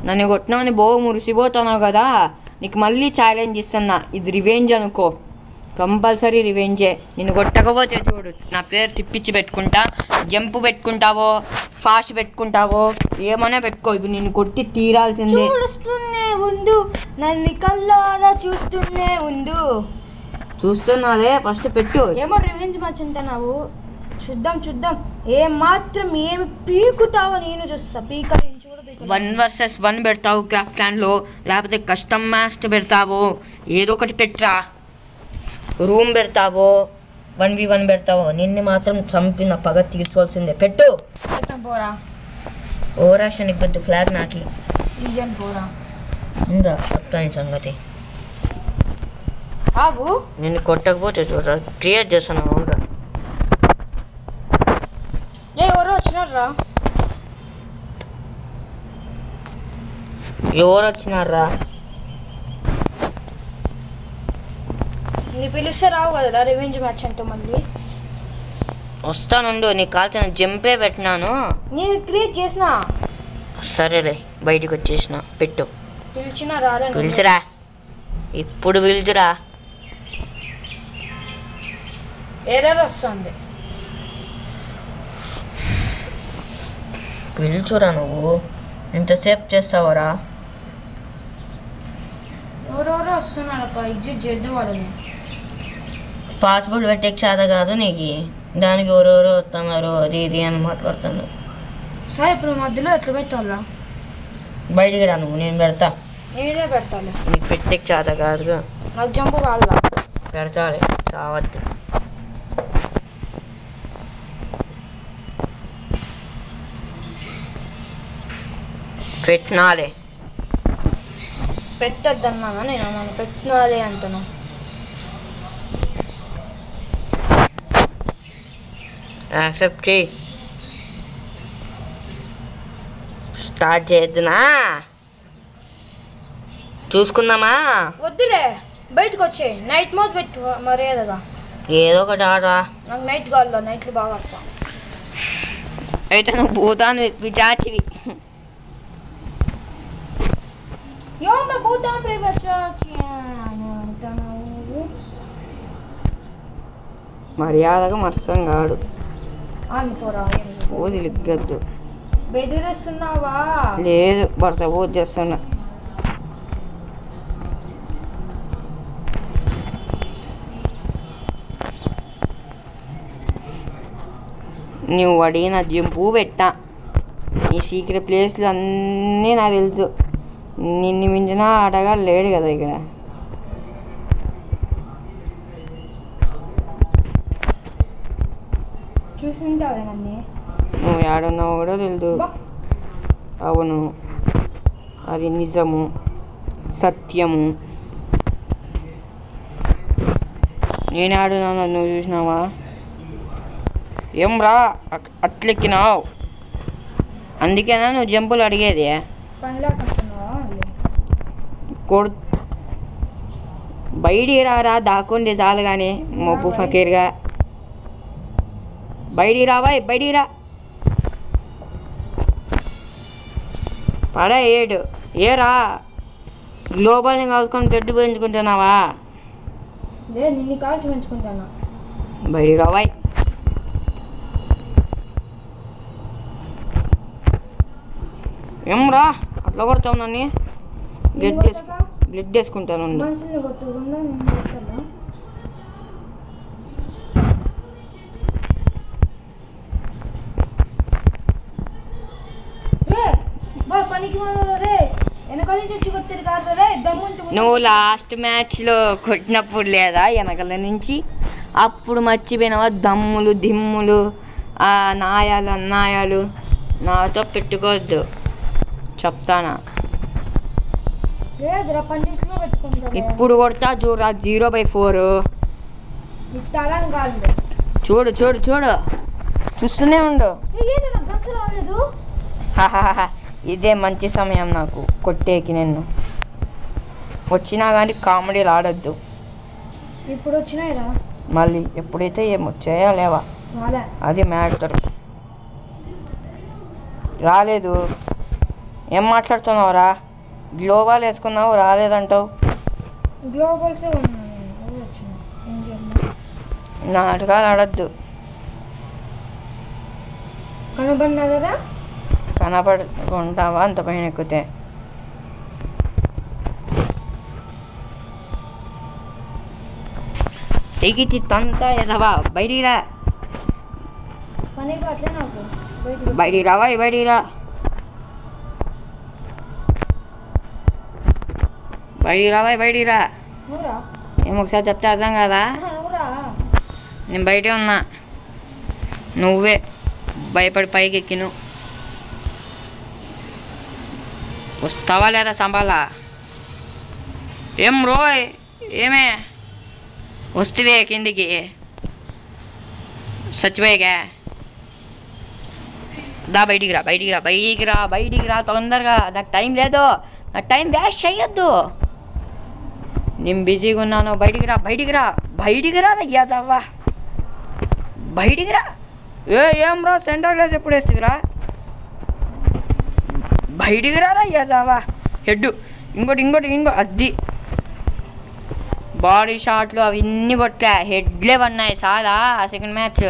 నన్ను కొట్టినామని మురిసిపోతున్నావు కదా, నీకు మళ్ళీ ఛాలెంజ్ ఇస్తున్నా. ఇది రివెంజ్ అనుకో, కంపల్సరీ రివెంజే. నిన్ను కొట్టకపోతే చూడు నా పేరు తిప్పించి పెట్టుకుంటా. జంప్ పెట్టుకుంటావో, ఫాస్ట్ పెట్టుకుంటావో ఏమైనా పెట్టుకో, ఇప్పుడు నిన్ను కొట్టి తీరాల్సిందే. చూస్తూనే ఉండు, నన్ను కళ్ళారా చూస్తూనే ఉండు. చూస్తున్నాలే, ఫస్ట్ పెట్టు. ఏమో రివెంజ్ మ్యాచ్ అంటున్నావు, చూద్దాం. ఏం మాత్రం ఏమి పీకుతావో నేను చూస్తా. పీకరించి కూడా 1 vs 1 పెడతావు క్రాఫ్ట్ ల్యాండ్లో, లేకపోతే కస్టమ్ మ్యాచ్ పెడతావో, ఏదో ఒకటి పెట్టరా. రూమ్ పెడతావో, 1v1 పెడతావో, నిన్ను మాత్రం చంపిన పగ తీర్చవలసిందే. పెట్టు. పోరా, ఓవరాక్షన్ ఇగ్గట్టు ఫ్లాగ్ నాకి పోరా. ఉందా చెప్తాను సంగతి. ఆగు, నిన్ను కొట్టకపోతే చూడరా క్రియేట్ చేస్తాను. అవునరా, ఎవరో వచ్చినారా. ఎవరు వచ్చినారా? నీ పిలిస్తే రావు కదరా రివెంజ్ మ్యాచ్ అంటే. మళ్ళీ వస్తానుండు, నీకు కాల్సిన జంపే పెట్టినాను. నేను క్రియేట్ చేసిన. సరేలే, బయటకు వచ్చేసిన. పెట్టు. పిలిచినా రాలే. పిలిచిరా, ఇప్పుడు పిలిచిరా. ఎర్రర్ వస్తుంది. పిలుచురా, నువ్వు ఇంతసేపు చేస్తావరా? ఎవరెవరో వస్తున్నారప్ప, ఎగ్జిట్ చేద్దాం వాళ్ళని. పాస్పోర్ట్ పెట్టే చేత కాదు నీకు, దానికి ఎవరెవరో వస్తున్నారు అది ఇది అని మాట్లాడుతున్నారు. సరే ఇప్పుడు మధ్యలో ఎట్లా పెట్టాలా? బయటికి రా నువ్వు, నేను పెడతా. నేనే పెడతాను. నీకు పెట్టే చేత కాదుగా. నాకు జంపు కావాలా? పెడతాలే, కావద్దు. పెట్టినాలే. పెట్టద్దన్నానా నేను? నన్ను పెట్టినాలే అంటున్నా. యాక్సెప్ట్ చేయి. స్టార్ట్ చేద్దునా? చూసుకుందామా? వద్దులే, బయటకు వచ్చే. నైట్ మోడ్ పెట్టు మర్యాదగా. ఏదో ఒకటి ఆడరా. నాకు నైట్ కావాలా, నైట్లు బాగా వస్తా. అయితే నువ్వు భూతాన్ని పిచాచివి. ఏమన్నా భూతాన్ని ప్రేమించు. మర్యాదగా మర్సం కాడు. అనుకోరా, పూజలు ఇగ్గద్దు. బెదిరిస్తున్నావా? లేదు, భర్త పూజ చేస్తున్నా. నువ్వు అడిగిన జంపు పెట్టా. ఈ సీక్రెట్ ప్లేస్లు అన్నీ నాకు తెలుసు. నిన్ను మించిన ఆటగా లేడు కదా ఇక్కడ. చూసింటావే నన్ను. నువ్వు ఏడున్నావు కూడా తెలుసు. అవును, అది నిజము, సత్యము. నేను ఆడున్నాను, నువ్వు చూసినావా? ఏం రా అట్లెక్కినావు? అందుకేనా నువ్వు జంపులు అడిగేది? కొడు బయటికి రారా, దాక్కుండి చాలు కానీ మొప్పు ఫకీర్గా. బయటికి రావా, బయటికి రా. పడా ఏడు ఏరా, గ్లోబల్ని కలుసుకొని తెడ్డు పెంచుకుంటున్నావా? నిన్ను కాల్చి పెంచుకుంటానా? బయటికి రావాయ్. ఏం రా అట్లా కొడతావు నన్ను? బ్లడ్ వేసుకుంటాను. నువ్వు లాస్ట్ మ్యాచ్లో కొట్టినప్పుడు లేదా వెనకల నుంచి? అప్పుడు మర్చిపోయినావా? దమ్ములు దిమ్ములు ఆ నాయాలు అన్నాయాలు నాతో పెట్టుకోవద్దు చెప్తానా. ఇప్పుడు కొడతా చూడరా, 0/4. చూడు చూడు చూడు, చూస్తూనే ఉండు. ఇదే మంచి సమయం నాకు కొట్టేకి. నిన్ను వచ్చినా కానీ కామెడీలు ఆడొద్దు. ఇప్పుడు వచ్చినాయిరా మళ్ళీ. ఎప్పుడైతే ఏమో చేయలేవా, అది మ్యాటర్. రాలేదు ఏం మాట్లాడుతున్నావురా? గ్లోబల్ వేసుకున్నావు రాలేదంటావు. గ్లోబల్సే ఉన్నాను నేను. అది వచ్చింది. ఏం చేద్దాం? నాటకాలు ఆడద్దు. కనబడినా కదా? కనపడుకుంటావా అంత పైన ఎక్కితే? ఎగిచి తంతా ఎదవా, బయటికి రా. పని కావట్లే నాకు. బయటికి రావా, బయటికి రా. బయటికి రావా, బయటికి రా. నువ్వురా. ఏమో ఒకసారి చెప్తే అర్థం కాదా? నువ్వురా. నేను బయటే ఉన్నా, నువ్వే భయపడి పైకి ఎక్కిను. వస్తావా లేదా సంబాలా? ఏం రోయ్, ఏమే వస్తువే కిందికి చచ్చిపోయాగా? దా బయటికి రా, బయటికి రా, బయటికి రా, బయటికి రా తొందరగా. నాకు టైం లేదు, నా టైం వేస్ట్ చెయ్యొద్దు. నేను బిజీగా ఉన్నాను. బయటికి రా, బయటికి రా, బయటికి రా అయ్యాదవ్వా, బయటికి రా. ఏం రా సెంటర్ క్లాస్ ఎప్పుడు వేస్తావురా? బయటికి రా అయ్యాదావా. హెడ్ ఇంకోటి అది బాడీ షాట్లు అవన్నీ కొట్టా, హెడ్లే పడినాయి చాలా. ఆ సెకండ్ మ్యాచ్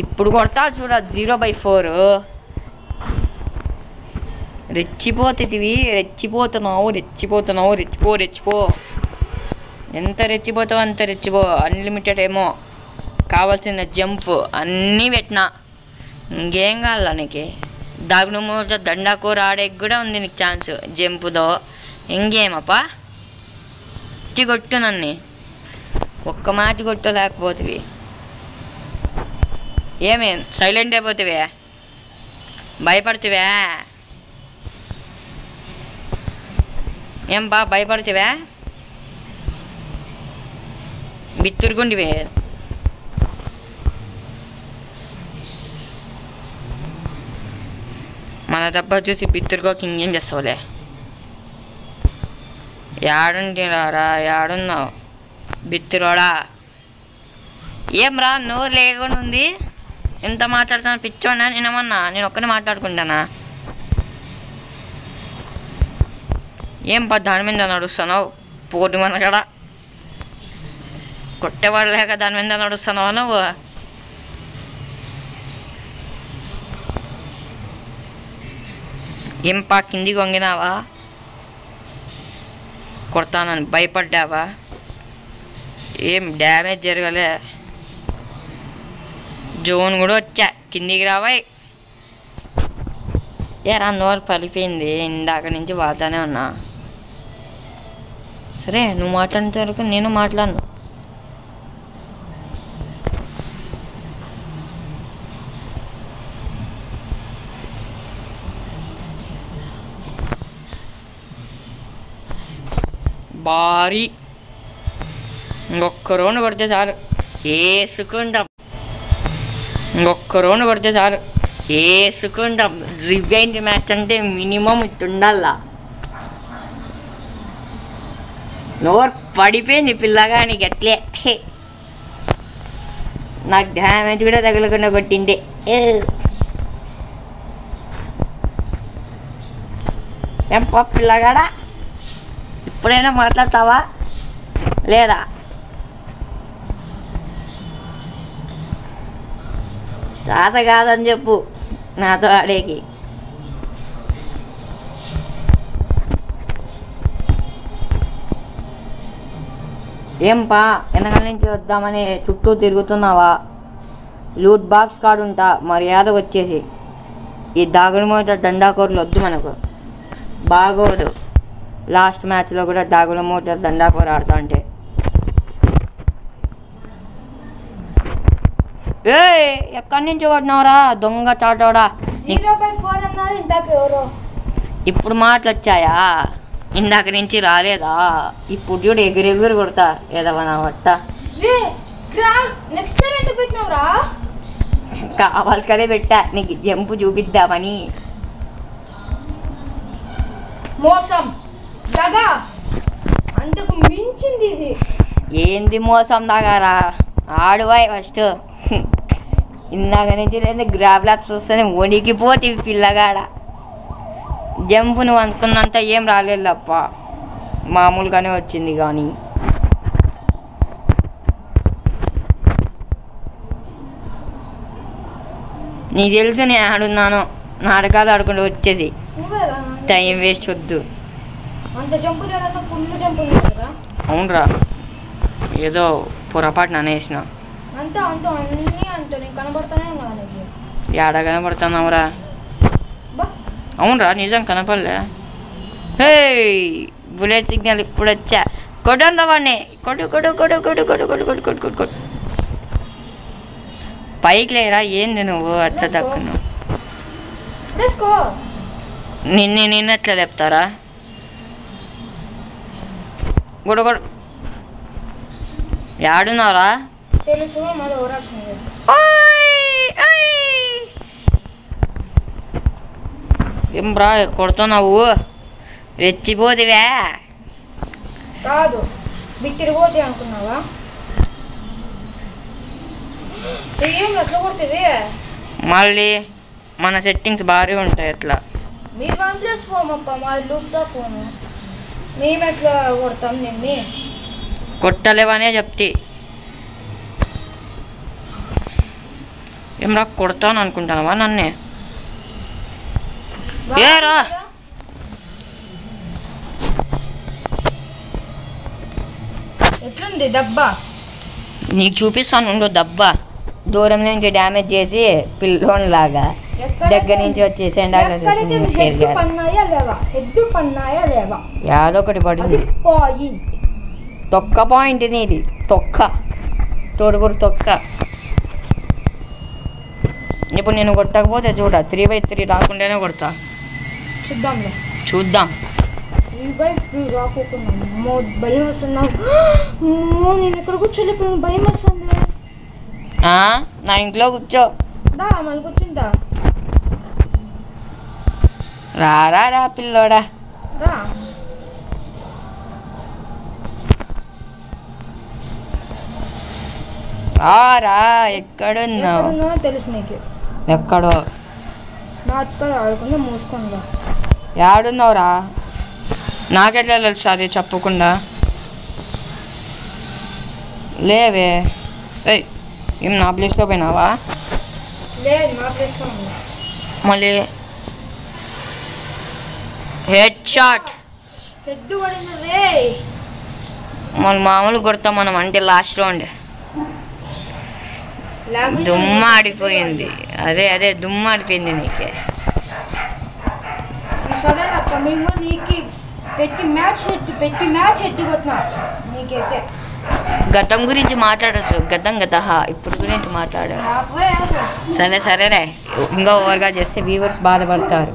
ఇప్పుడు కొడతా చూడ 0/4. రెచ్చిపోతున్నావు. రెచ్చిపో. ఎంత రెచ్చిపోతావు అంత రెచ్చిపో. అన్లిమిటెడ్ ఏమో కావాల్సిన జంప్ అన్నీ పెట్టినా. ఇంకేం కావాలా నీకు? దాగుడుమూత దండాకూర ఆడేకి కూడా ఉంది నీకు ఛాన్స్ జంపుతో. ఇంకేమప్పా కొట్టు నన్ను. ఒక్క మ్యాచ్ కొట్టలేకపోతుంది. ఏమే సైలెంట్ అయిపోతావే? భయపడుతువే? ఏం బా భయపడుతువే? బిత్తురుకుండివే. మన దెబ్బ చూసి బిత్తురుకోకి ఇంకేం చేస్తావులే. ఏడుంటిరారా, ఏడున్నావు బిత్తురోడా? ఏం రా నోరు లేకుండా ఉంది? ఎంత మాట్లాడుతున్నా పిచ్చోనా నేనేమన్నా? నేను ఒక్కనే మాట్లాడుకుంటానా? ఏం దాని మీద నడుస్తున్నావు? పోటీ మన కాడ కొట్టేవాడు లేక దాని మీద నడుస్తున్నావా నువ్వు? ఏం కిందికి వంగినావా? కొడతానని భయపడ్డావా? ఏం డ్యామేజ్ జరగలే. జోన్ కూడా వచ్చా, కిందికి రావా. ఏరా నోరు పలిపోయింది, ఇందాక నుంచి వాతానే ఉన్నా. సరే నువ్వు మాట్లాడినంత వరకు నేను మాట్లాడను. భారీ ఇంకొక్క రౌండ్ కొడితే చాలు వేసుకుంటాం. వేసుకుంటాం. రివెంజ్ మ్యాచ్ అంటే మినిమం ఇట్టుండాలా. నోరు పడిపోయింది పిల్లగానికి అట్లే. నాకు డ్యామేజ్ కూడా తగలకుండా కొట్టిండే. ఏం పిల్లగాడా, ఇప్పుడైనా మాట్లాడతావా లేదా? చేత కాదని చెప్పు నాతో ఆడేకి. ఏంపా వెనకాల నుంచి వద్దామని చుట్టూ తిరుగుతున్నావా? లూట్ బాక్స్ కాడుంటా, మర్యాద వచ్చేసి. ఈ దాగుడుమూత దండాకోరలు వద్దు మనకు, బాగోదు. లాస్ట్ మ్యాచ్లో కూడా దాగుడుమూత దండాకోర ఆడుతా అంటే ఎక్కడి నుంచి కొట్టినావురా దొంగ చాటోడా? 0/4 అన్నారు ఇందాక ఎవరో. ఇప్పుడు మాటలు వచ్చాయా? ఇందాక నుంచి రాలేదా? ఇప్పుడు చూడు ఎగురెగురు కొడతా ఏదవనా వట్ట. నెక్స్ట్ టైం ఎందుకు పెట్టినావురా? కావాల్సికనే పెట్టా నీకు జంపు చూపిద్దామని. మోసం దగా అంతకు మించింది ఇది. ఏంది మోసం దాగారా? ఆడువాయి ఫస్ట్. ఇందాక నుంచి లేదా గ్రాబ్ ల్యాబ్స్ వస్తేనే వణికిపోతే పిల్లగాడ. జంప్ నువ్వు అనుకున్నంత ఏం రాలేదప్ప, మామూలుగానే వచ్చింది. కానీ నీకు తెలుసు నేను ఆడున్నాను, నాటకాలు ఆడుకుంటూ వచ్చేసి నువ్వేరా టైం వేస్ట్ వద్దు. అంత జంపు చేయాలన్నా ఫుల్ జంపు కదా. అవునరా, ఏదో పొరపాటున అనేసిన. అంత అంత అన్నీ అంత నేను కనబడతానే ఉన్నాను నీకు. ఏడ కనపడుతున్నావురా? బా అవునరా, నిజం కనపడలే. హే, బుల్లెట్ సిగ్నల్ ఇప్పుడు వచ్చా. కొట్టండి వాడిని, కొట్టు కొట్టు కొట్టు కొట్టు కొట్టు కొట్టు కొట్టు కొట్టు కొట్టు కొట్టు. పైకి లేరా, ఏంది నువ్వు అట్లా తక్కువ? వేసుకో. నిన్ను ఎట్లా చెప్తారా? గుడు గుడు యాడున్నారా? తెలుసు మళ్ళీ ఓరాక్షన్ చేస్తా. ఏం బ్రా కొడుతున్నావు? రెచ్చిపోతివే. కాదు బిత్తిరిపోతే అనుకున్నావా? ఏం అట్లా కొడుతుంది? మళ్ళీ మన సెట్టింగ్స్ భారీ ఉంటాయి అట్లా. మీ వన్ప్లస్ ఫోన్ అప్ప, మాది లూప్తో ఫోను. మేము ఎట్లా కొడతాం నిన్ను? కొట్టలేవనే చెప్తే ఏం రా, కొడతాను అనుకుంటానవా నన్నే? ఏరా ఎట్లుంది దబ్బా? నీకు చూపిస్తాను ఉండు. దబ్బా దూరం నుంచి డ్యామేజ్ చేసి పిల్లోన్ లాగా దగ్గర నుంచి వచ్చేసి హెడ్ పన్నాయా లేవా? హెడ్ పన్నాయా లేవా? యాదో ఒకటి పడింది. పాయింట్ తొక్క పాయింట్ నీది, తొక్క తోడుగురు తొక్క. ఇప్పుడు నేను కొట్టకపోతే చూడ 3/3 రాకుండానే కొడతా. చూద్దాంలే, చూద్దాం. 3/3 రాకోకుండా భయం వస్తున్నావు. నేను ఎక్కడ కూర్చోలే, ఇప్పుడు భయం వస్తుంది. నా ఇంట్లో కూర్చో. దా మళ్ళీ కూర్చుంటా. రారా రా పిల్లోడా. రా రా, ఎక్కడున్నావు? తెలుసు నీకు. ఎక్కడో నా అక్కడ ఆడకుండా మూసుకొని రా. యాడున్నావురా? నాకెట్లా తెలుసు అది చెప్పకుండా? లేవే. ఏయ్, ఏం నా ప్లేస్లో పోయినావా? లేదు నా ప్లేస్లో ఉన్నా. మళ్ళీ హెడ్ షాట్. పెద్ద పడింది రే. మళ్ళీ మామూలు కొడతాం మనం, అంటే లాస్ట్ రౌండ్. దుమ్మ ఆడిపోయింది. అదే దుమ్మ ఆడిపోయింది నీకే. సరే అక్క, మేము నీకు పెట్టి మ్యాచ్ ఎత్తుకొస్తున్నా నీకైతే. గతం గురించి మాట్లాడచ్చు, గతం ఇప్పుడు గురించి మాట్లాడారు. సరేలే, ఇంకా ఓవర్గా చేస్తే వ్యూవర్స్ బాధపడతారు.